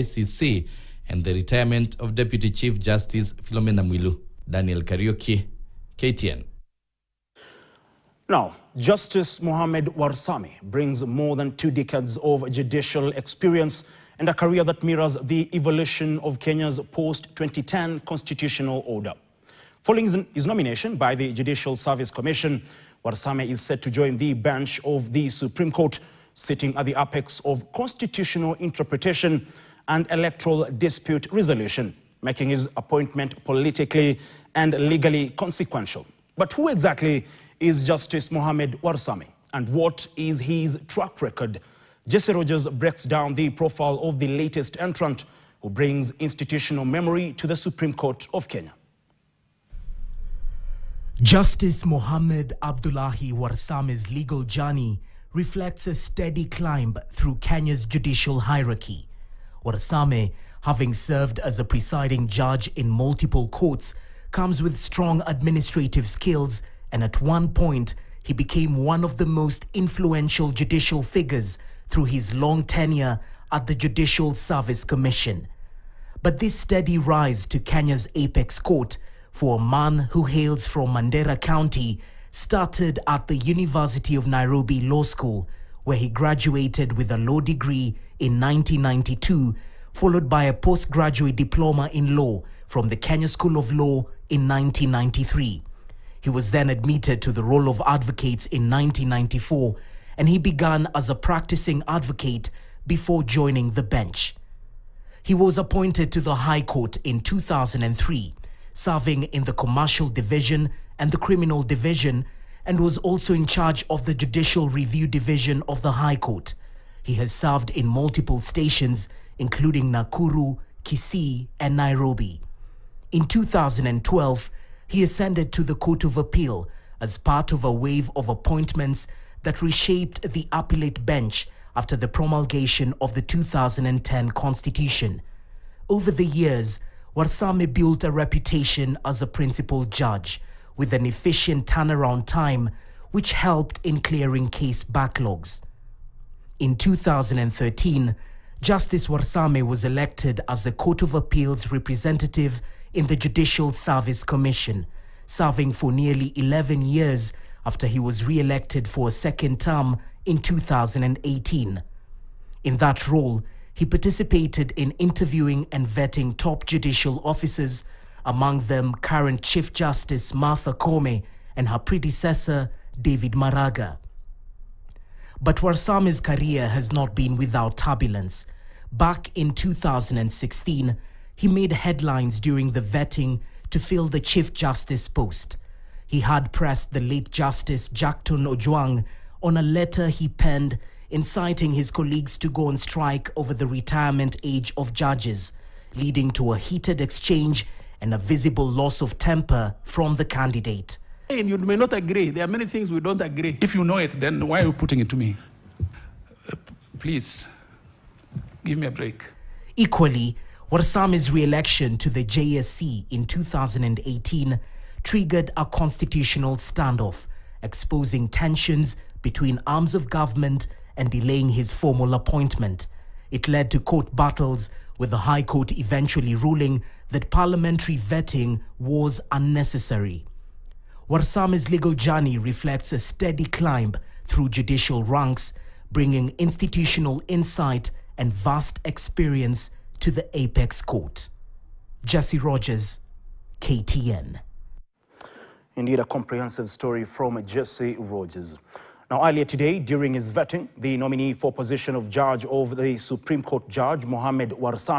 ICC and the retirement of Deputy Chief Justice Philomena Mwilu. Daniel Kariuki, KTN. Now, Justice Mohammed Warsame brings more than 2 decades of judicial experience and a career that mirrors the evolution of Kenya's post-2010 constitutional order. Following his nomination by the Judicial Service Commission, Warsame is set to join the bench of the Supreme Court, sitting at the apex of constitutional interpretation and electoral dispute resolution, making his appointment politically and legally consequential. But who exactly is Justice Mohammed Warsame, and what is his track record? Jesse Rogers breaks down the profile of the latest entrant who brings institutional memory to the Supreme Court of Kenya. Justice Mohammed Abdullahi Warsame's legal journey reflects a steady climb through Kenya's judicial hierarchy. Warsame, having served as a presiding judge in multiple courts, comes with strong administrative skills, and at one point, he became one of the most influential judicial figures through his long tenure at the Judicial Service Commission. But this steady rise to Kenya's apex court for a man who hails from Mandera County started at the University of Nairobi Law School, where he graduated with a law degree in 1992, followed by a postgraduate diploma in law from the Kenya School of Law in 1993. He was then admitted to the role of advocate in 1994, and he began as a practicing advocate before joining the bench. He was appointed to the High Court in 2003, serving in the Commercial Division and the Criminal Division, and was also in charge of the Judicial Review Division of the High Court. He has served in multiple stations, including Nakuru, Kisii, and Nairobi. In 2012, he ascended to the Court of Appeal as part of a wave of appointments that reshaped the appellate bench after the promulgation of the 2010 Constitution. Over the years, Warsame built a reputation as a principal judge with an efficient turnaround time, which helped in clearing case backlogs. In 2013, Justice Warsame was elected as the Court of Appeal's representative in the Judicial Service Commission, serving for nearly 11 years after he was re-elected for a second term in 2018. In that role, he participated in interviewing and vetting top judicial officers, among them current Chief Justice Martha Koome and her predecessor David Maraga. But Warsame's career has not been without turbulence. Back in 2016, he made headlines during the vetting to fill the Chief Justice post. He had pressed the late Justice Jackton Ojwang on a letter he penned inciting his colleagues to go on strike over the retirement age of judges, leading to a heated exchange and a visible loss of temper from the candidate. You may not agree. There are many things we don't agree. If you know it, then why are you putting it to me? Please, give me a break. Equally, Warsame's re-election to the JSC in 2018 triggered a constitutional standoff, exposing tensions between arms of government and delaying his formal appointment. It led to court battles, with the High Court eventually ruling that parliamentary vetting was unnecessary. Warsame's legal journey reflects a steady climb through judicial ranks, bringing institutional insight and vast experience to the apex court. Jesse Rogers, KTN. Indeed, a comprehensive story from Jesse Rogers. Now, earlier today, during his vetting, the nominee for position of judge of the Supreme Court Judge, Mohammed Warsame,